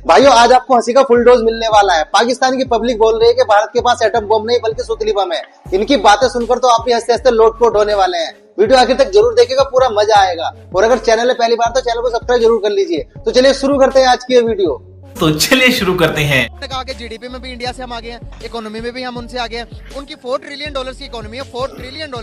भाइयों आज आपको हंसी का फुल डोज मिलने वाला है। पाकिस्तान की पब्लिक बोल रही है कि भारत के पास एटम बम नहीं बल्कि सुतली बम है। इनकी बातें सुनकर तो आप भी हंसते हंसते लोटपोट होने वाले हैं। वीडियो आखिर तक जरूर देखिएगा, पूरा मजा आएगा। और अगर चैनल है पहली बार तो चैनल को सब्सक्राइब जरूर कर लीजिए। तो चलिए शुरू करते हैं आज की ये वीडियो। तो चलिए शुरू करते हैं। आगे जीडीपी में भी इंडिया से हम आगे हैं, इकोनॉमी में भी हम उनसे आगे हैं। उनकी $4 ट्रिलियन की इकोनॉमी है, $4 ट्रिलियन,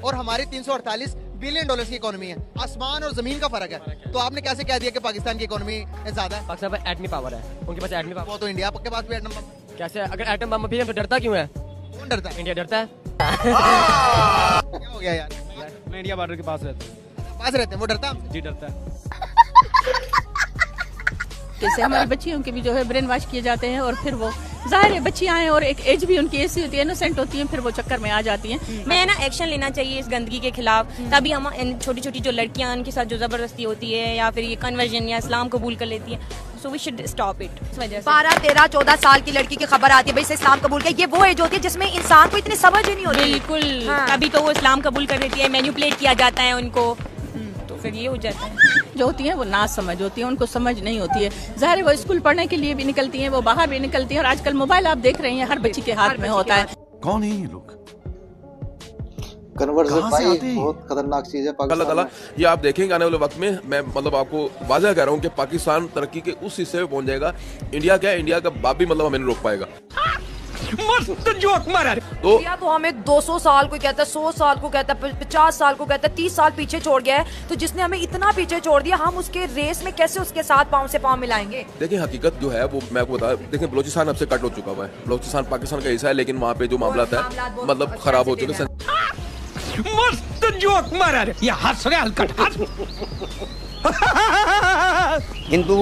और हमारी $348 बिलियन की इकोनॉमी है। आसमान और जमीन का फर्क है। तो आपने कैसे कह दिया कि पाकिस्तान की इकोनॉमी ज्यादा है? पाकिस्तान में एटमी पावर है, उनके पास एटमी पावर। वो तो इंडिया के पास भी एटम बम। कैसे? अगर एटम बम भी है तो डरता क्यों है? कौन डरता है? इंडिया डरता है। क्या हो गया यार? मैं इंडिया बॉर्डर के पास रहते हैं, वो डरता है? जी डरता है। जैसे हमारी बच्चियों के भी जो है ब्रेन वॉश किए जाते हैं और फिर वो जाहिर है बच्चियां हैं और एक एज भी उनकी ऐसी होती है, इनोसेंट होती है, फिर वो चक्कर में आ जाती हैं। मैं ना एक्शन लेना चाहिए इस गंदगी के खिलाफ, तभी हम छोटी छोटी जो लड़कियां उनके साथ जो जबरदस्ती होती है या फिर ये कन्वर्जन या इस्लाम कबूल कर लेती है, so we should stop it. इस वजह से 12, 13, 14 साल की लड़की की खबर आती है भाई से इस्लाम कबूल किया, ये वो एज होती है जिसमें इंसान को इतनी समझ ही नहीं होती। बिल्कुल तभी तो वो इस्लाम कबूल कर लेती है, मैनिपुलेट किया जाता है उनको, तो फिर ये हो जाता है। जो होती हैं वो ना समझ होती है, उनको समझ नहीं होती है। जाहिर है वो स्कूल पढ़ने के लिए भी निकलती हैं, वो बाहर भी निकलती हैं और आजकल मोबाइल आप देख रहे हैं हर बच्ची के हाथ में होता है। कौन है ये लोग? कन्वर्जन भाई बहुत खतरनाक चीज है अल्लाह ताला। ये आप देखेंगे आने वाले वक्त में, मैं मतलब आपको वाज़ह कह रहा हूँ कि पाकिस्तान तरक्की के उस हिस्से में पहुंच जाएगा। इंडिया क्या है, इंडिया का बाप भी मतलब हमें नहीं रोक पाएगा। मस्त जोक मारा। तो हमें 200 साल को कहता है, 100 साल को कहता है, 50 साल को कहता है, 30 साल पीछे छोड़ गया है। तो जिसने हमें इतना पीछे छोड़ दिया, हम उसके रेस में कैसे उसके साथ पांव से पांव मिलाएंगे? देखिए हकीकत जो है वो मैं आपको बता, देखिए बलोचिस्तान अब से कट हो चुका हुआ है। बलोचिस्तान पाकिस्तान का हिस्सा है, लेकिन वहाँ पे जो मामला है मतलब खराब हो चुके हैं। मस्त जोक मारा। ये हंस रहे हल्का। हिंदू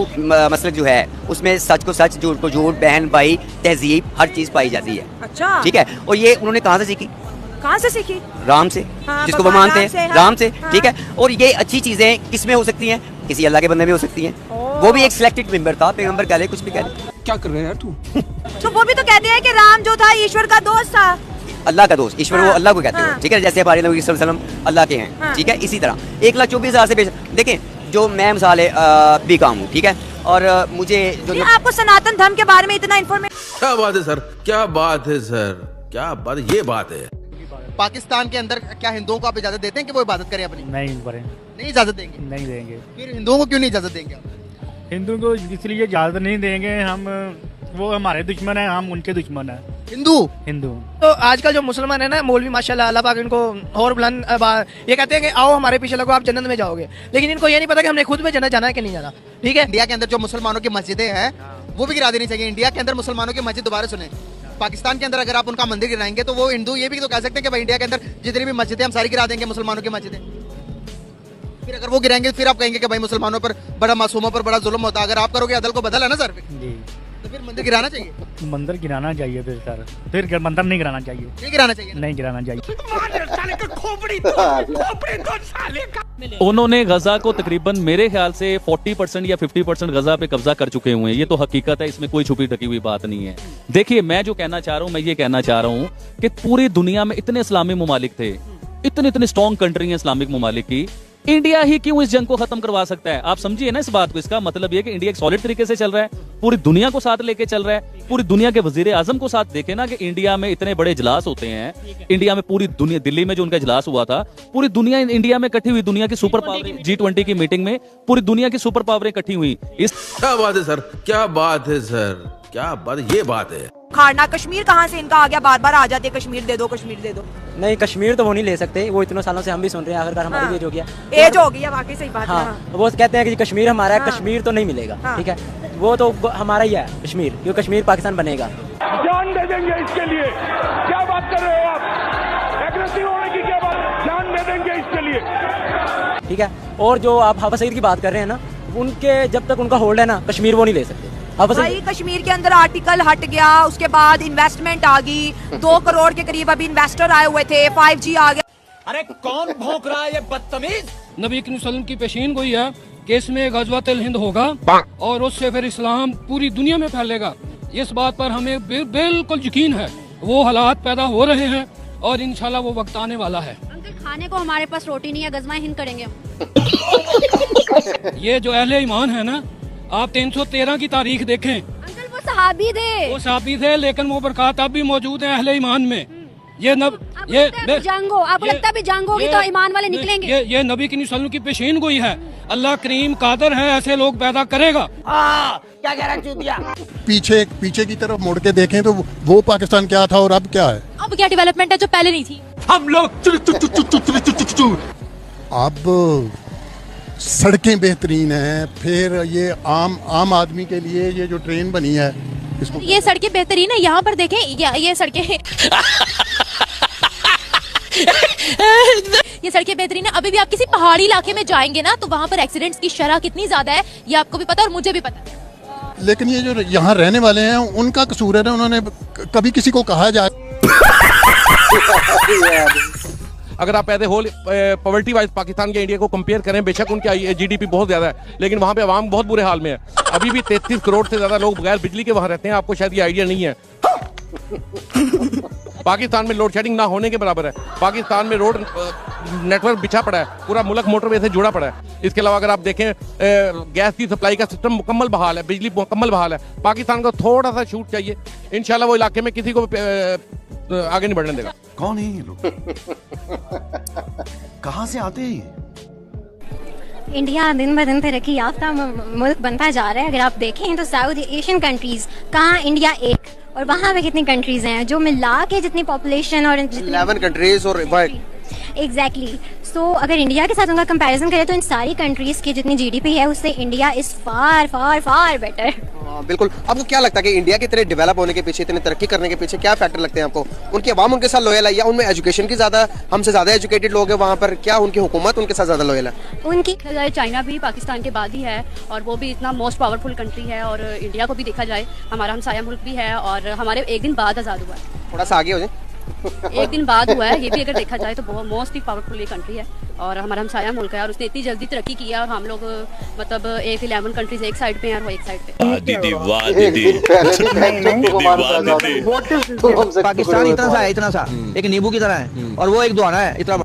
मसलक जो है उसमें सच को सच, झूठ को झूठ, बहन भाई, तहजीब, हर चीज पाई जाती है। अच्छा, ठीक है। और ये उन्होंने कहाँ से सीखी? कहाँ से सीखी? राम से, जिसको वो मानते हैं, राम से। हाँ। ठीक है। और ये अच्छी चीजें किस में हो सकती हैं? किसी अल्लाह के बंदे में हो सकती हैं। वो भी एक सिलेक्टेड मेंबर था, पैगंबर कह ले, कुछ भी कह ले। क्या कर रहे हैं तू? तो वो भी तो कहते हैं कि राम जो था ईश्वर का दोस्त था। अल्लाह का दोस्त, ईश्वर, वो अल्लाह को कहते हैं। हाँ। ठीक है। जैसे हमारे नबी सल्लल्लाहु अलैहि वसल्लम अल्लाह के हैं। हाँ। ठीक है। इसी तरह 1,24,000 से देखें, जो मैं मिसाल भी काम हूँ, ठीक है, और मुझे जो आपको सनातन धर्म के बारे में इतना इन्फॉर्मेशन। क्या बात है सर, क्या बात है सर, क्या बात, ये बात है। पाकिस्तान के अंदर क्या हिंदुओं को आप इजाजत देते हैं कि वो इबादत करें अपनी? नहीं इजाजत देंगे? नहीं देंगे। फिर हिंदुओं को क्यों नहीं इजाजत देंगे? हिंदू को इसलिए इजाजत नहीं देंगे, हम वो हमारे दुश्मन है, हम उनके दुश्मन है। हिंदू तो आजकल जो मुसलमान है ना, मौलवी माशाल्लाह अल्लाह पाक इनको और बुलंद, ये कहते हैं कि आओ हमारे पीछे लगो, आप जन्नत में जाओगे। लेकिन इनको ये नहीं पता कि हमने खुद में जन्नत जाना है कि नहीं जाना। ठीक है। इंडिया के अंदर जो मुसलमानों की मस्जिदें हैं वो भी गिरा देनी चाहिए। इंडिया के अंदर मुसलमानों की मस्जिद दोबारा सुने। पाकिस्तान के अंदर अगर आप उनका मंदिर गिराएंगे तो वो हिंदू ये भी तो कह सकते हैं कि भाई इंडिया के अंदर जितनी भी मस्जिदें हम सारी गिरा देंगे, मुसलमानों की मस्जिदें। फिर अगर वो गिराएंगे फिर आप कहेंगे कि भाई मुसलमानों पर बड़ा, मासूमों पर बड़ा जुल्म होता है। अगर आप करोगे अदल को बदल है ना सर, तो फिर मंदिर गिराना चाहिए। मंदिर गिराना चाहिए फिर सर, फिर मंदिर नहीं गिराना चाहिए। नहीं गिराना चाहिए, नहीं गिराना चाहिए। उन्होंने गजा को तकरीबन मेरे ख्याल से 40% या 50% गजा पे कब्जा कर चुके हुए हैं। ये तो हकीकत है, इसमें कोई छुपी ढकी हुई बात नहीं है। देखिए मैं जो कहना चाह रहा हूँ, मैं ये कहना चाह रहा हूँ कि पूरी दुनिया में इतने इस्लामी ममालिक थे, इतने स्ट्रॉन्ग कंट्री है इस्लामिक ममालिक की, इंडिया ही क्यों इस जंग को खत्म करवा सकता है? आप समझिए ना इस बात को। इसका मतलब ये कि इंडिया एक सॉलिड तरीके से चल रहा है, पूरी दुनिया को साथ लेके चल रहा है। पूरी दुनिया के वजीर आजम को साथ देखे ना कि इंडिया में इतने बड़े इजलास होते हैं। इंडिया में पूरी दुनिया, दिल्ली में जो उनका इजलास हुआ था, पूरी दुनिया इंडिया में इकट्ठी हुई, दुनिया की सुपर पावर G20 की मीटिंग में पूरी दुनिया की सुपर पावरें इकट्ठी हुई। क्या बात है सर, क्या बात है सर, क्या बात, ये बात है। खाना कश्मीर कहाँ से इनका आ गया? बार बार आ जाते कश्मीर दे दो, कश्मीर दे दो। नहीं, कश्मीर तो वो नहीं ले सकते, वो इतने सालों से हम भी सुन रहे हैं, आखिरकार हमारी एज हो गया। एज हो गई है, वाकई सही बात है। हाँ, वो कहते हैं कि कश्मीर हमारा है, कश्मीर तो नहीं मिलेगा। ठीक है, वो तो हमारा ही है कश्मीर, क्योंकि कश्मीर पाकिस्तान बनेगा। जान दे देंगे इसके लिए, क्या बात कर रहे हो आप? एग्रेसिव होने की क्या बात, जान दे देंगे इसके लिए। ठीक है। और जो आप हफीज सईद की बात कर रहे हैं ना, उनके जब तक उनका होल्ड है ना, कश्मीर वो नहीं ले सकते। भाई कश्मीर के अंदर आर्टिकल हट गया, उसके बाद इन्वेस्टमेंट आ गई, 2 करोड़ के करीब अभी इन्वेस्टर आए हुए थे, 5G आ गया। अरे कौन भौंक रहा है ये बदतमीज? नबी करीम सल्लल्लाहु अलैहि वसल्लम की पेशीन गोई है कि इसमें गज़वातुल हिंद होगा और उससे फिर इस्लाम पूरी दुनिया में फैलेगा। इस बात पर हमें बिल्कुल यकीन है। वो हालात पैदा हो रहे हैं और इंशाल्लाह वो वक्त आने वाला है। खाने को हमारे पास रोटी नहीं है, गज़वा हिंद करेंगे। ये जो अहले ईमान है ना, आप 313 की तारीख देखें, अंकल वो सहाबी थे, वो साबी थे, लेकिन वो बरकत अब भी मौजूद है अहले ईमान में। ये जंगो आपको लगता है जंग होगी तो ईमान वाले निकलेंगे? ये नबी की सल्लल्लाहु की पेशीन गोई है। अल्लाह करीम कादर है, ऐसे लोग पैदा करेगा। क्या कह रहा चूतिया? पीछे की तरफ मुड़ के देखें तो वो पाकिस्तान क्या था और अब क्या है? अब क्या डेवलपमेंट है जो पहले नहीं थी? हम लोग अब सड़कें बेहतरीन हैं, फिर ये आम आदमी के लिए ये जो ट्रेन बनी है इसको, ये सड़कें बेहतरीन है। यहाँ पर देखें ये सड़कें ये सड़कें बेहतरीन है। अभी भी आप किसी पहाड़ी इलाके में जाएंगे ना तो वहाँ पर एक्सीडेंट्स की शरह कितनी ज्यादा है ये आपको भी पता और मुझे भी पता है। लेकिन ये जो यहाँ रहने वाले हैं उनका कसूर है ना, उन्होंने कभी किसी को कहा जाए। अगर आप as whole poverty wise Pakistan के इंडिया को कंपेयर करें, बेशक उनकी जीडीपी बहुत ज्यादा है, लेकिन वहाँ पे आवाम बहुत बुरे हाल में है। अभी भी 33 करोड़ से ज्यादा लोग बगैर बिजली के वहाँ रहते हैं। आपको शायद ये आइडिया नहीं है। पाकिस्तान में लोड शेडिंग ना होने के बराबर है। पाकिस्तान में रोड नेटवर्क बिछा पड़ा है, पूरा मुल्क मोटरवे से जुड़ा पड़ा है। इसके अलावा अगर आप देखें गैस की सप्लाई का सिस्टम मुकम्मल बहाल है, बिजली मुकम्मल बहाल है। पाकिस्तान को थोड़ा सा छूट चाहिए, इंशाल्लाह वो इलाके में किसी को आगे नहीं बढ़ने देगा। कौन है ये लोग? कहाँ से आते हैं? इंडिया दिन ब दिन तरक्की याफ्ता मुल्क बनता जा रहा है। अगर आप देखें तो साउथ एशियन कंट्रीज कहाँ, इंडिया एक, और वहाँ पे कितनी कंट्रीज हैं जो मिला के जितनी पॉपुलेशन और 11 कंट्रीज और एग्जैक्टली। सो अगर इंडिया के साथ उनका कंपैरिजन करें तो इन सारी कंट्रीज की जितनी जीडीपी है उससे India is far far far better. बिल्कुल। आपको क्या लगता है कि इंडिया के इतने डेवलप होने के पीछे, इतने तरक्की करने के पीछे क्या फैक्टर लगते हैं आपको? उनकी आवाम उनके साथ लॉयल है या उनमें एजुकेशन की ज्यादा, हमसे ज्यादा एजुकेटेड लोग हैं वहाँ पर, क्या उनकी हुकूमत उनके साथ ज्यादा लॉयल है? उनकी चाइना भी पाकिस्तान के बाद ही है और वो भी इतना मोस्ट पावरफुल कंट्री है। और इंडिया को भी देखा जाए, हमारा हमसाया मुल्क भी है और हमारे एक दिन बाद आज़ाद हुआ है। थोड़ा सा आगे हो जाए। एक दिन बाद हुआ है, ये भी अगर देखा जाए तो बहुत मोस्ट ही पावरफुल ये कंट्री है और हमारा हमसाया मुल्क है और उसने इतनी जल्दी तरक्की की है और हम लोग मतलब 11 कंट्रीज एक साइड पे हैं और वो एक साइड पे। पाकिस्तान इतना सा एक नींबू की तरह है और वो एक दुआना है इतना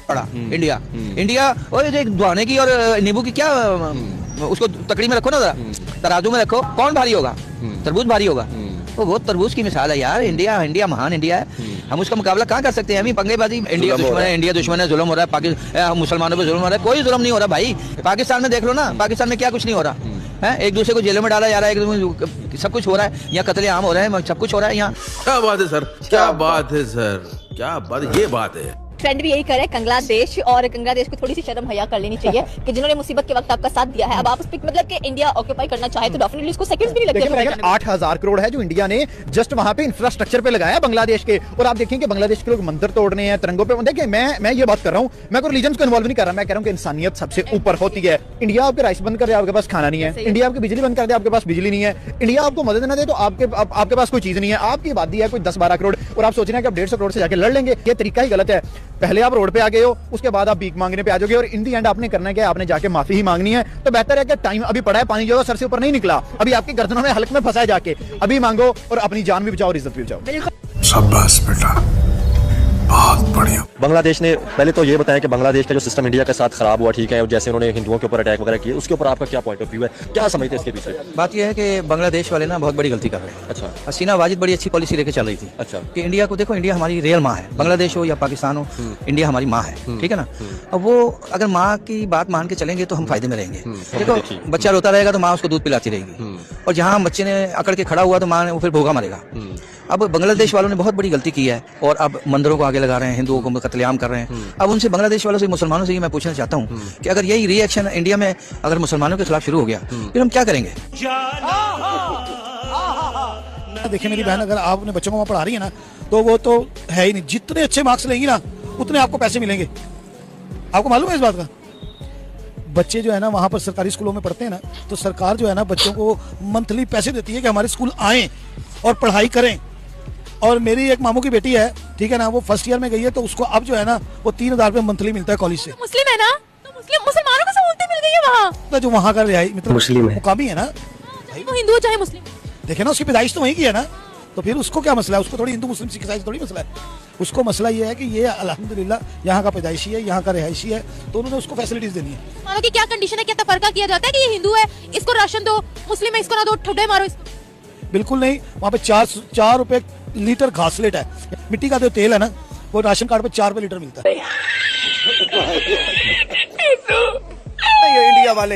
बड़ा। इंडिया और एक दुआने की और नींबू की क्या, उसको तकड़ी में रखो ना, तराजू में रखो, कौन भारी होगा? तरबूज भारी होगा। वो तरबूज की मिसाल है यार। इंडिया महान इंडिया है। हम उसका मुकाबला कहाँ कर सकते हैं? हम ही पंगेबाजी। इंडिया दुश्मन है, जुल्म हो रहा है, पाकिस्तान मुसलमानों पे जुल्म हो रहा है। कोई जुल्म नहीं हो रहा भाई। पाकिस्तान में देख लो ना, पाकिस्तान में क्या कुछ नहीं हो रहा है। एक दूसरे को जेलों में डाला जा रहा है, सब कुछ हो रहा है। यहाँ कत्ले आम हो रहे हैं, सब कुछ हो रहा है यहाँ। क्या बात है सर, क्या बात है सर, क्या बात, ये बात है। ट्रेंड भी यही करे बांग्लादेश, और बांग्लादेश को थोड़ी सी शर्म हया कर लेनी चाहिए कि जिन्होंने मुसीबत के वक्त आपका साथ दिया है। अब आप मतलब कि इंडिया ऑक्यूपाई करना चाहे तो डेफिनेटली उसको सेकंड्स भी नहीं लगते। 8,000 करोड़ है जो इंडिया ने जस्ट वहाँ पे इंफ्रास्ट्रक्चर पे लगाया बांग्लादेश के, और आप देखेंगे बांग्लादेश के लोग मंदिर तोड़ने हैं, तिरंगों पे। देखिए मैं ये बात कर रहा हूँ, मैं कोई रिलीजन को इन्वॉल्व नहीं कर रहा, मैं कह रहा हूँ कि इंसानियत सबसे ऊपर होती है। इंडिया आपके राइस बंद कर दे, आपके पास खाना नहीं है। इंडिया आपकी बिजली बंद कर दे, आपके पास बिजली नहीं है। इंडिया आपको मदद न दे तो आपके पास कोई चीज नहीं है। आपकी आबादी है कोई 10-12 करोड़ और आप सोच रहे हैं कि आप 150 करोड़ से जाके लड़ लेंगे। ये तरीका ही गलत है। पहले आप रोड पे आ गए हो, उसके बाद आप भीख मांगने पे आ जाओगे और इन दी एंड आपने करना है कि आपने जाके माफी ही मांगनी है। तो बेहतर है कि टाइम अभी पड़ा है, पानी जो है सर से ऊपर नहीं निकला, अभी आपकी गर्दनों में हल्क में फंसा है, जाके अभी मांगो और अपनी जान भी बचाओ और इज्जत भी बचाओ। शाबाश बेटा, बहुत बढ़िया। बांग्लादेश ने पहले तो ये बताया कि बांग्लादेश का जो सिस्टम इंडिया के साथ खराब हुआ, ठीक है, जैसे उन्होंने हिंदुओं के ऊपर अटैक वगैरह किए, उसके ऊपर आपका क्या पॉइंट ऑफ व्यू है, क्या समझते हैं इसके पीछे? बात यह है कि बांग्लादेश वाले ना बहुत बड़ी गलती कर रहे हैं। अच्छा। हसीना वाजिद बड़ी अच्छी पॉलिसी लेके चल रही थी। अच्छा। कि इंडिया को देखो, इंडिया हमारी रियल माँ है, बांग्लादेश हो या पाकिस्तान हो, इंडिया हमारी माँ है, ठीक है ना। अब वो अगर माँ की बात मान के चलेंगे तो हम फायदे में रहेंगे। देखो, बच्चा रोता रहेगा तो माँ उसको दूध पिलाती रहेगी, और जहाँ बच्चे ने अकड़ के खड़ा हुआ तो माँ ने फिर भूखा मरेगा। अब बांग्लादेश वालों ने बहुत बड़ी गलती की है और अब मंदिरों को आगे लगा रहे हैं, हिंदुओं को कत्लेआम कर रहे हैं। अब उनसे, बांग्लादेश वालों से, मुसलमानों से ये मैं पूछना चाहता हूँ कि अगर यही रिएक्शन इंडिया में अगर मुसलमानों के खिलाफ शुरू हो गया फिर हम क्या करेंगे? देखिए मेरी बहन, अगर आप अपने बच्चों को वहाँ पढ़ा रही है ना तो वो तो है ही नहीं। जितने अच्छे मार्क्स लेंगी ना उतने आपको पैसे मिलेंगे। आपको मालूम है इस बात का? बच्चे जो है ना वहाँ पर सरकारी स्कूलों में पढ़ते हैं ना, तो सरकार जो है ना बच्चों को मंथली पैसे देती है कि हमारे स्कूल आएं और पढ़ाई करें। और मेरी एक मामू की बेटी है, ठीक है ना, वो फर्स्ट ईयर में गई है, तो उसको अब जो है ना वो 3,000 रुपये मंथली मिलता है कॉलेज से। मुस्लिम है ना, तो मुसलमानों को सहूलतें मिल गई है वहाँ। तो जो वहाँ का रिहाई मतलब मुस्लिम है, मुकामी है ना, वो हिंदू चाहे मुस्लिम। देखे ना उसकी पैदाइश तो वहीं की है ना, तो फिर उसको क्या मसला है? उसको थोड़ी हिंदू मुस्लिम सिख ईसाई थोड़ी मसला है। उसको मसला ये है कि ये अल्हम्दुलिल्लाह यहाँ का पैदाइशी है, यहाँ का रिहायशी है, तो उन्होंने उसको फैसिलिटीज देनी है। मानो कि क्या कंडीशन है, क्या तफरका किया जाता है कि ये हिंदू है इसको राशन दो, मुस्लिम है इसको ना दो, ठुड्डे मारो इसको? बिल्कुल नहीं। वहाँ पे 4 रुपए लीटर घासलेट है। मिट्टी का जो तेल है ना, वो राशन कार्ड पे 4 रुपए लीटर मिलता है। ये इंडिया वाले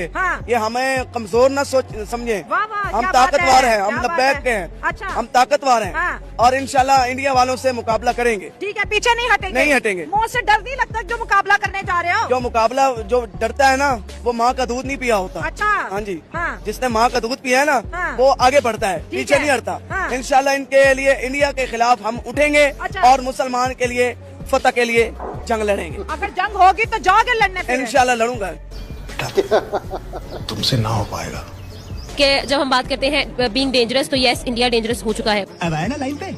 ये हमें कमजोर ना समझे, हम ताकतवर हैं, हम लब्बैक के हैं। अच्छा। हम ताकतवर हैं और इंशाल्लाह इंडिया वालों से मुकाबला करेंगे। ठीक है, पीछे नहीं हटेंगे। नहीं हटेंगे। मुंह से डर नहीं लगता जो मुकाबला करने जा रहे हो? जो मुकाबला जो डरता है ना, वो माँ का दूध नहीं पिया होता। अच्छा। हाँ जी, जिसने माँ का दूध पिया है ना, वो आगे बढ़ता है, पीछे नहीं हटता। इंशाल्लाह इनके लिए, इंडिया के खिलाफ हम उठेंगे और मुसलमान के लिए फतह के लिए जंग लड़ेंगे। अगर जंग होगी तो जाओगे लड़ने? इंशाल्लाह लड़ूंगा। तुमसे ना हो पाएगा। कि जब हम बात करते हैं बीइंग डेंजरस, तो यस इंडिया डेंजरस हो चुका है। अब आया ना लाइन पे?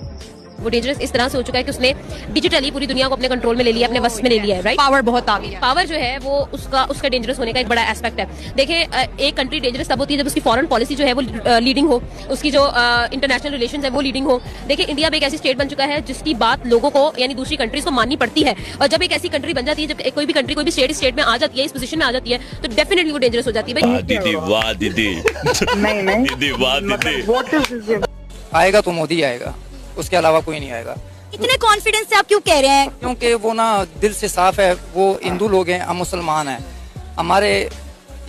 वो डेंजरस इस तरह से हो चुका है कि उसने डिजिटली पूरी दुनिया को अपने कंट्रोल में ले लिया, अपने वश में ले लिया है, राइट? पावर बहुत आ गई है। पावर जो है वो उसका डेंजरस होने का एक बड़ा एस्पेक्ट है। देखिए, एक कंट्री डेंजरस तब होती है जब उसकी फॉरेन पॉलिसी जो है वो लीडिंग हो, उसकी जो इंटरनेशनल रिलेशंस है वो लीडिंग हो। देखिए, इंडिया भी एक ऐसी स्टेट बन चुका है जिसकी बात लोगों को यानी दूसरी कंट्रीज को माननी पड़ती है, और जब एक ऐसी कंट्री बन जाती है, जब कोई भी कंट्री कोई भी स्टेट में आ जाती है, इस पोजीशन में आ जाती है, तो डेफिनेटली वो डेंजरस हो जाती है। दीदी वाह दीदी, नहीं दीदी वाह दीदी। आएगा तो मोदी आएगा, उसके अलावा कोई नहीं आएगा। इतने कॉन्फिडेंस से आप क्यों कह रहे हैं? क्योंकि वो ना दिल से साफ है, वो हिंदू लोग हैं, हम मुसलमान हैं, हमारे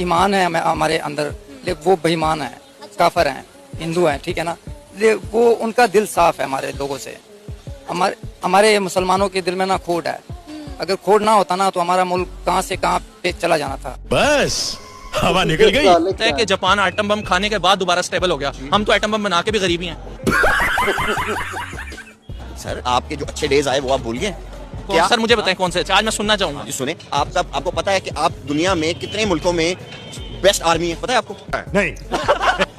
ईमान है हमारे अंदर, लेकिन वो बेईमान है, काफिर हैं, हिंदू हैं, ठीक है ना? वो उनका दिल साफ है हमारे लोगों से। हमारे मुसलमानों के दिल में ना खोट है। अगर खोट ना होता ना तो हमारा मुल्क कहाँ से कहाँ पे चला जाना था। बस हवा निकल गई। कि जापान आइटम बम खाने के बाद दोबारा स्टेबल हो गया, हम तो आइटम बम बना के भी गरीब ही हैं। सर आपके जो अच्छे डेज आए वो आप भूल गए क्या? सर मुझे बताएं कौन से, आज मैं सुनना चाहूंगा। सुने, आपको पता है कि आप दुनिया में कितने मुल्कों में बेस्ट आर्मी है, पता है आपको? नहीं।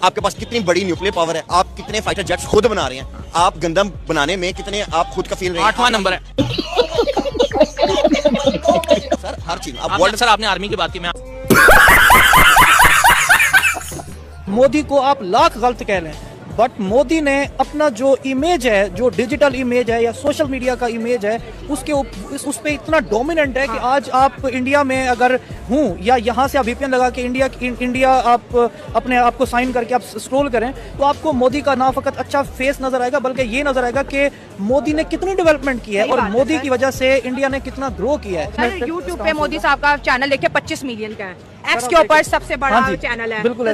आपके पास कितनी बड़ी न्यूक्लियर पावर है, आप कितने फाइटर जेट्स खुद बना रहे हैं, आप गंदम बनाने में कितने आप खुद का फील रहे हैं। 8वां नंबर है सर हर चीज आप वर्ल्ड। सर आपने आर्मी की बात की, मैं मोदी को आप लाख गलत कह लें, बट मोदी ने अपना जो इमेज है, जो डिजिटल इमेज है या सोशल मीडिया का इमेज है, उस पे इतना डोमिनेंट है कि आज आप इंडिया में अगर हूँ या यहाँ से आप VPN लगा के इंडिया आप अपने आप को साइन करके आप स्क्रॉल करें तो आपको मोदी का ना फकत अच्छा फेस नजर आएगा, बल्कि ये नजर आएगा कि मोदी ने कितनी डेवलपमेंट की है और मोदी की वजह से इंडिया ने कितना ग्रो किया है। यूट्यूब पे मोदी साहब का चैनल देखिए 25 मिलियन का है, एक्स के ऊपर सबसे बड़ा चैनल है। बिल्कुल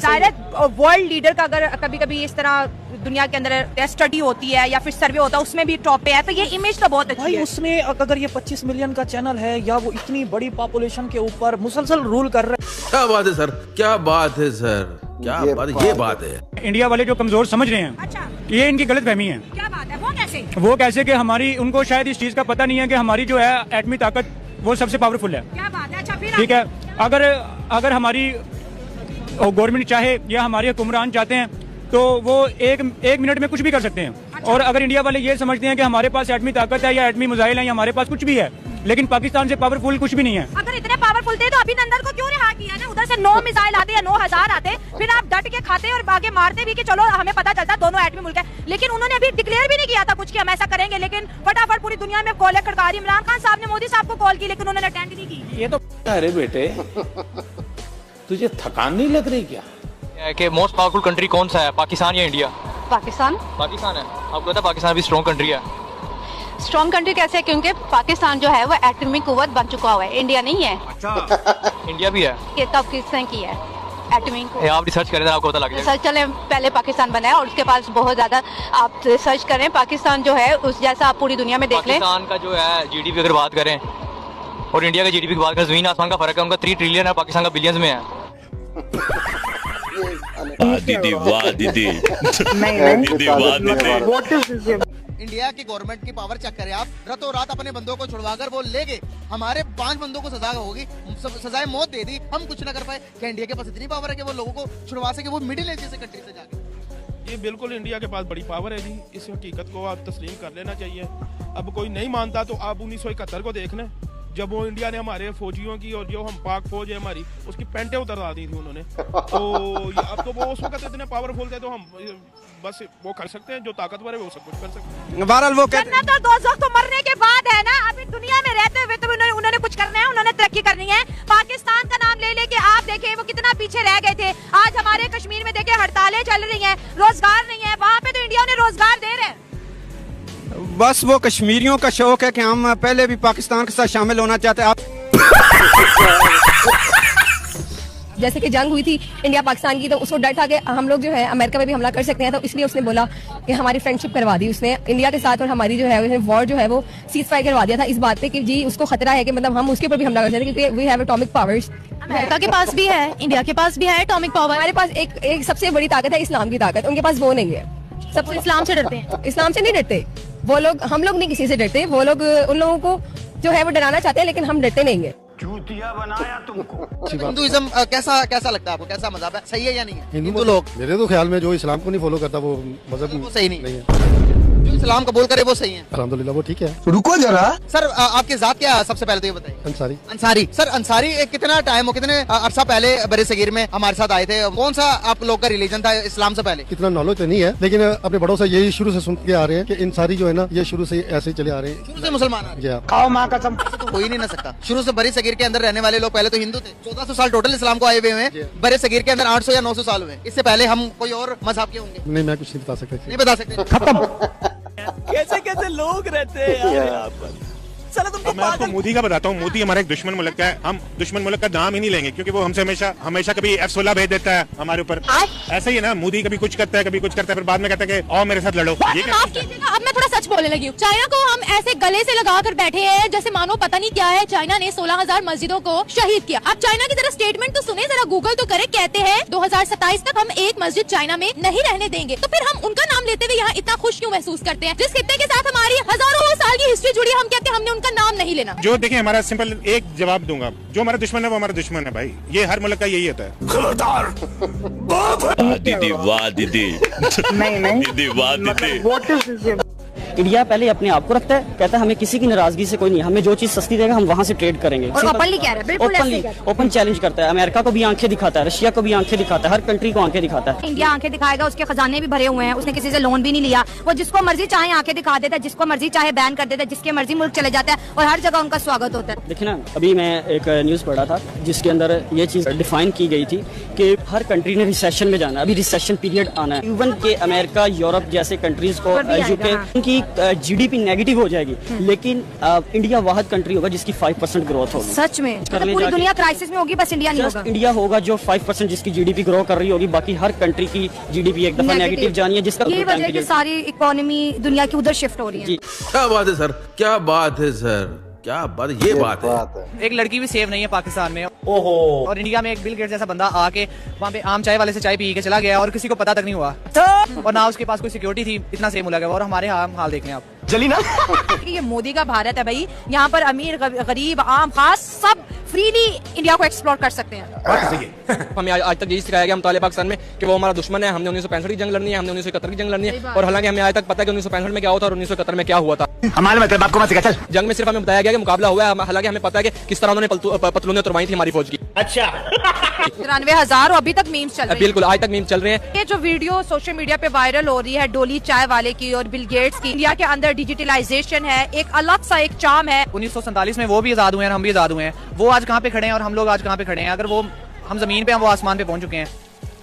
वर्ल्ड लीडर का अगर कभी कभी इस तरह दुनिया के अंदर स्टडी होती है या फिर सर्वे होता है, उसमें भी टॉप पे है, तो ये इमेज तो बहुत अच्छी है। उसने अगर ये 25 मिलियन का चैनल है या वो इतनी बड़ी पॉपुलेशन के ऊपर मुसलसल रूल कर रहे हैं। क्या बात है सर, क्या बात है सर, क्या बात है, ये बात है। इंडिया वाले जो कमजोर समझ रहे हैं, अच्छा, ये इनकी गलत फहमी है। क्या बात है, वो कैसे? वो कैसे कि हमारी, उनको शायद इस चीज का पता नहीं है कि हमारी जो है एटमी ताकत वो सबसे पावरफुल है। क्या बात है? अच्छा, फिर ठीक है, अगर हमारी गवर्नमेंट चाहे या हमारे हुक्मरान चाहते हैं तो वो एक मिनट में कुछ भी कर सकते हैं। अच्छा। और अगर इंडिया वाले ये समझते हैं कि हमारे पास एटमी ताकत है या एटमी मिसाइल है या हमारे पास कुछ भी है, लेकिन पाकिस्तान से पावरफुल कुछ भी नहीं है। अगर इतने पावरफुल थे तो अभिनंदन को क्यों रिहा किया ना? उधर से 9 मिसाइल आते या 9000 आते, फिर आप डट के खाते और आगे मारते भी कि चलो हमें पता चलता दोनों एटमी मुल्क है, लेकिन उन्होंने अभी डिक्लेयर भी नहीं किया था कुछ कि हम ऐसा करेंगे, लेकिन फटाफट पूरी दुनिया में कॉल खड़का दी। इमरान खान साहब ने मोदी साहब को कॉल की, लेकिन उन्होंने अटेंड नहीं की। ये तो अरे बेटे तुझे थकान नहीं लग रही क्या? कि मोस्ट पावरफुल कंट्री कौन सा है, पाकिस्तान या इंडिया? पाकिस्तान है। आपको पता है पाकिस्तान भी स्ट्रॉन्ग कंट्री है। स्ट्रॉन्ग कंट्री कैसे है? क्योंकि पाकिस्तान जो है वो एटॉमिक कुव्वत बन चुका हुआ है, इंडिया नहीं है। अच्छा। इंडिया भी है। ये तब किसने की है एटॉमिक? आप रिसर्च करें आपको पता लग जाएगा। रिसर्च चले, पहले पाकिस्तान बना है और उसके पास बहुत ज्यादा आप रिसर्च करें। पाकिस्तान जो है उस जैसा आप पूरी दुनिया में देख लें। पाकिस्तान का जो है GDP अगर बात करें और इंडिया का GDP की बात करें, जमीन आसमान का फर्क है। उनका 3 ट्रिलियन है, पाकिस्तान का बिलियंस में है। दीदी वाह दीदी, दीदी वाह दीदी। इंडिया की गवर्नमेंट की पावर चेक करें आप, रातों रात अपने बंदों को छुड़वाकर वो ले गए, हमारे 5 बंदों को सजा होगी, सजाए मौत दे दी, हम कुछ ना कर पाए। क्या इंडिया के पास इतनी पावर है कि वो लोगों को छुड़वा सके, वो मिडिल एज जैसे कंट्री से जाके? ये बिल्कुल इंडिया के पास बड़ी पावर है जी, इस हकीकत को आप तस्लीम कर लेना चाहिए। अब कोई नहीं मानता तो आप 1971 को देख लें, जब वो इंडिया ने हमारे फौजियों की और जो हम पाक फौज है हमारी उसकी पेंटें उतरवा दी थी उन्होंने, तो अब तो वो उस वक्त इतने पावरफुल थे, तो हम बस वो कर सकते हैं, जो ताकतवर है वो सब कुछ कर सकते हैं। बहरहाल वो जन्नत और दोज़ख तो मरने के बाद है ना, अभी दुनिया में रहते हुए तो उन्होंने कुछ करना है, उन्होंने तरक्की करनी है। पाकिस्तान का नाम ले लेके आप देखें वो कितना पीछे रह गए थे। आज हमारे कश्मीर में देखें हड़तालें चल रही हैं, रोजगार नहीं है, वहाँ पे तो इंडिया ने रोजगार दे रहे हैं। बस वो कश्मीरियों का शौक है कि हम पहले भी पाकिस्तान के साथ शामिल होना चाहते हैं। जैसे कि जंग हुई थी इंडिया पाकिस्तान की, तो उसको डर था कि हम लोग जो है अमेरिका पे भी हमला कर सकते हैं, तो इसलिए उसने बोला कि हमारी फ्रेंडशिप करवा दी उसने इंडिया के साथ, और हमारी जो है वॉर जो है वो सीज फायर करवा दिया था इस बात पे कि जी उसको खतरा है कि मतलब हम उसके ऊपर भी हमला कर सकते हैं, क्योंकि we have atomic powers. America के पास भी है, इंडिया के पास भी है एटॉमिक पावर। हमारे पास एक सबसे बड़ी ताकत है इस्लाम की ताकत, उनके पास वो नहीं है। सबसे इस्लाम से डरते हैं। इस्लाम से नहीं डरते वो लोग, हम लोग नहीं किसी से डरते, वो लोग उन लोगों को जो है वो डराना चाहते हैं, लेकिन हम डरते नहीं है। चूतिया बनाया तुमको। हिंदुइज्म कैसा लगता है आपको, कैसा मजहब है, सही है या नहीं है? हिंदू लोग मेरे तो ख्याल में जो इस्लाम को नहीं फॉलो करता वो मजहब सही नहीं है, जो इस्लाम कबूल करे वो सही है। अल्हम्दुलिल्लाह वो ठीक है। रुको जरा सर, आपकी जात क्या है सबसे पहले तो ये बताइए। अंसारी। अंसारी सर, अंसारी कितना टाइम हो, कितने अरसा पहले बड़े सगीर में हमारे साथ आए थे, कौन सा आप लोग का रिलीजन था इस्लाम से पहले? इतना नॉलेज तो नहीं है, लेकिन अपने बड़ों से यही शुरू से सुनते आ रहे हैं कि अंसारी जो है ना ये शुरू से ऐसे चले आ रहे हैं, शुरू से मुसलमान आ रहे हैं। खाओ माँ कसम, तो हो ही नहीं ना सकता। शुरू से बड़े सगीर के अंदर रहने वाले लोग पहले तो हिंदू थे, 1400 साल टोटल इस्लाम को आए हुए हैं, बड़े सगीर के अंदर 800 या 900 साल हुए, इससे पहले हम कोई और मजहब के होंगे? नहीं, मैं कुछ नहीं बता सकता। नहीं बता सकते, खत्म। कैसे कैसे लोग रहते हैं यार यहाँ पर। मैं आपको मोदी का बताता हूँ। मोदी हमारा एक दुश्मन मुल्क का है, हम दुश्मन मुल्क का नाम ही नहीं लेंगे, क्योंकि वो हमसे हमेशा कभी F-16 भेज देता है हमारे ऊपर। ऐसा ही है ना, मोदी कभी कुछ करता है कभी कुछ करता है, फिर बाद में कहता है कि आओ मेरे साथ लड़ो। माफ कीजिएगा, अब मैं थोड़ा सच बोलने लगी हूँ। चाइना को हम ऐसे गले से लगा कर बैठे हैं जैसे मानो पता नहीं क्या है। चाइना ने 16,000 मस्जिदों को शहीद किया। अब चाइना की जरा स्टेटमेंट तो सुने, जरा गूगल तो करे। कहते हैं 2027 तक हम एक मस्जिद चाइना में नहीं रहने देंगे। तो फिर हम उनका नाम लेते हुए यहाँ इतना खुश क्यों महसूस करते हैं? जिस खित्ते के साथ हमारी हजारों साल की हिस्ट्री जुड़ी है, हम कहते हैं हमने उनका नाम नहीं लेना। जो देखिए, हमारा सिंपल एक जवाब दूंगा, जो हमारा दुश्मन है वो हमारा दुश्मन है भाई, ये हर मुल्क का यही होता है। दीदी वाह दीदी, नहीं दीदी वाह दीदी। इंडिया पहले अपने आप को रखता है, कहता है हमें किसी की नाराजगी से कोई नहीं, हमें जो चीज सस्ती देगा हम वहाँ से ट्रेड करेंगे। और ओपनली कह रहा है, बिल्कुल ऐसे कह रहा है। ओपन चैलेंज करता है, अमेरिका को भी आंखें दिखाता है, रशिया को भी आंखें दिखाता है, हर कंट्री को आंखें दिखाता है। इंडिया आंखें दिखाएगा, उसके खजाने भी भरे हुए हैं, उसने किसी से लोन भी नहीं लिया, वो जिसको मर्जी चाहे आंखें दिखा देता है, जिसको मर्जी चाहे बैन कर देता है, जिसके मर्जी मुल्क चले जाता है और हर जगह उनका स्वागत होता है। देखिए ना, अभी मैं एक न्यूज पढ़ा था जिसके अंदर ये चीज डिफाइन की गई थी कि हर कंट्री ने रिसेशन में जाना है, अभी रिसेशन पीरियड आना है। इवन के अमेरिका, यूरोप जैसे कंट्रीज को, यूके, उनकी GDP नेगेटिव हो जाएगी, लेकिन इंडिया वाहिद कंट्री होगा जिसकी 5% ग्रोथ होगी। सच में पूरी दुनिया क्राइसिस में होगी, बस इंडिया नहीं होगा। इंडिया होगा जो 5% जिसकी GDP ग्रो कर रही होगी, बाकी हर कंट्री की GDP एक दफा नेगेटिव जानी है, जिसका ये वजह है कि सारी इकोनॉमी दुनिया की उधर शिफ्ट हो रही है। क्या बात है सर, क्या बात है सर, क्या बात, ये बात है। एक लड़की भी सेव नहीं है पाकिस्तान में। ओहो। और इंडिया में एक बिल गेट्स जैसा बंदा आके वहाँ पे आम चाय वाले से चाय पी के चला गया और किसी को पता तक नहीं हुआ, और ना उसके पास कोई सिक्योरिटी थी। इतना सेम मुल्क है, और हमारे हाल देख लें आप। जली ना। ये मोदी का भारत है भाई, यहाँ पर अमीर गरीब आम खास सब फ्रीली इंडिया को एक्सप्लोर कर सकते हैं। हमें आज तक यही सिखाया गया हम ताले पाकिस्तान में कि वो हमारा दुश्मन है, हमने 1965 की जंग लड़नी है, हमने 1971 की जंग लड़नी है, और हालांकि हमें आज तक पता है कि 1965 में क्या हुआ था और 1971 में क्या हुआ था। हमारे मतलब आपको मत सिखा, चल। जंग में सिर्फ हमें बताया गया कि मुकाबला हुआ है, हालांकि हमें पता है कि किस तरह उन्होंने पतलूनें तुरवाई थी हमारी फौज की। अच्छा। 93,000 अभी तक मीम्स चल रहे हैं। बिल्कुल, आज तक मीम्स चल रहे हैं। ये जो वीडियो सोशल मीडिया पे वायरल हो रही है डोली चाय वाले की और बिल गेट्स की, इंडिया के अंदर डिजिटलाइजेशन है, एक अलग सा एक चार्म है। 1947 में वो भी आजाद हुए हैं, हम भी आजाद हुए हैं। वो आज कहाँ पे खड़े हैं और हम लोग आज कहाँ पे खड़े हैं? अगर वो हम जमीन पे हैं, वो आसमान पे पहुंच चुके हैं।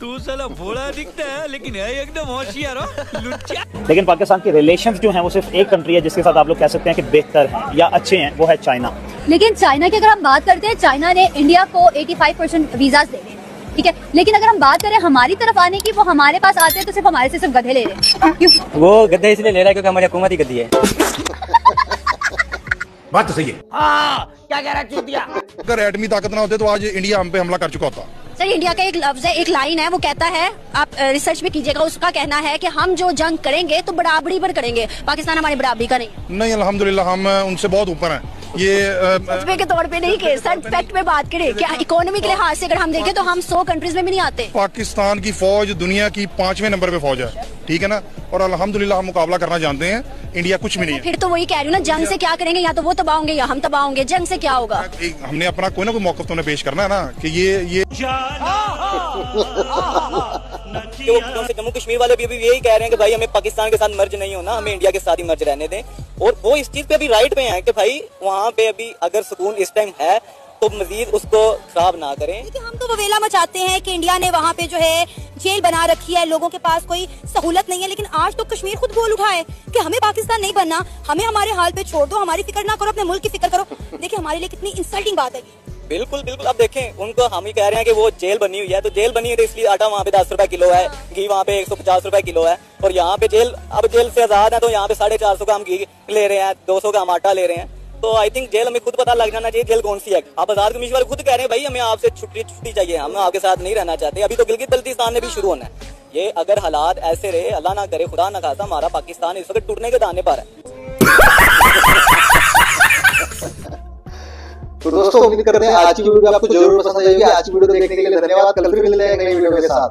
तू साला भोला दिखता है लेकिन है एकदम होशियार हो, लुच्चा। लेकिन पाकिस्तान के रिलेशंस जो हैं वो सिर्फ एक कंट्री है जिसके साथ आप लोग कह सकते हैं कि बेहतर हैं या अच्छे हैं, वो है चाइना। लेकिन चाइना की अगर हम बात करते हैं, चाइना ने इंडिया को 85% वीजाज दे रहे हैं, ठीक है। लेकिन अगर हम बात करें हमारी तरफ आने की, वो हमारे पास आते हैं तो सिर्फ हमारे से सिर्फ गधे ले रहे हैं। क्यों? वो गधे इसलिए ले रहा है क्योंकि हमारी हुकूमत ही गधी है। बात तो सही है। क्या कह रहा है चूतिया? अगर एटमी ताकत ना होते तो आज इंडिया हम पे हमला कर चुका होता। सर, इंडिया का एक लफ्ज है, एक लाइन है, वो कहता है, आप रिसर्च में कीजिएगा, उसका कहना है कि हम जो जंग करेंगे तो बराबरी पर करेंगे। पाकिस्तान हमारी बराबरी का नहीं। अल्हम्दुलिल्लाह हम उनसे बहुत ऊपर हैं। ये के तौर पे नहीं के सर, फैक्ट पे बात करें, क्या इकोनॉमी के लिहाज से अगर हम देखें तो हम 100 कंट्रीज में भी नहीं आते। पाकिस्तान की फौज दुनिया की 5वें नंबर पे फौज है। ठीक है ना, और अल्हम्दुलिल्लाह हम मुकाबला करना जानते हैं, इंडिया कुछ भी नहीं है। फिर तो वही कह रही हूँ ना, जंग से क्या करेंगे, या तो वो तबाह होंगे या हम तबाह होंगे, जंग से क्या होगा। हमने अपना कोई ना कोई मौक़िफ़ तो उन्हें पेश करना है ना कि ये जम्मू कश्मीर वाले भी यही कह रहे हैं कि भाई हमें पाकिस्तान के साथ मर्ज नहीं होना, हमें इंडिया के साथ ही मर्ज रहने दें, और वो इस चीज पे अभी राइट पे हैं कि भाई वहाँ पे अभी अगर सुकून इस टाइम है तो मजीद उसको खराब ना करें। लेकिन हम तो ववेला मचाते हैं कि इंडिया ने वहाँ पे जो है जेल बना रखी है, लोगों के पास कोई सहूलत नहीं है, लेकिन आज तो कश्मीर खुद बोल उठा है कि हमें पाकिस्तान नहीं बनना, हमें हमारे हाल पे छोड़ दो, हमारी फिक्र ना करो, अपने मुल्क की फिक्र करो। देखिए हमारे लिए कितनी इंसल्टिंग बात है। बिल्कुल बिल्कुल, अब देखें उनको हम ही कह रहे हैं कि वो जेल बनी हुई है, तो जेल बनी है तो इसलिए आटा वहाँ पे 10 रुपए किलो है, घी वहाँ पे 150 रुपए किलो है, और यहाँ पे जेल, अब जेल से आजाद है तो यहाँ पे 450 का हम घी ले रहे हैं, 200 का हम आटा ले रहे हैं। तो आई थिंक जेल हमें खुद पता लग जाना चाहिए जेल कौन सी है। आप आजाद कमीशन वाले खुद कह रहे हैं भाई हमें आपसे छुट्टी चाहिए, हम आपके साथ नहीं रहना चाहते। अभी तो गिलगित बल्तिस्तान में भी शुरू होना है। ये अगर हालात ऐसे रहे, अल्लाह ना करे, खुदा ना खासा, हमारा पाकिस्तान इस वक्त टूटने के दाने पर है। तो दोस्तों उम्मीद करते हैं आज की वीडियो आपको जरूर पसंद आएगी। आज की वीडियो देखने के लिए धन्यवाद। कल फिर मिलते हैं नई वीडियो के साथ।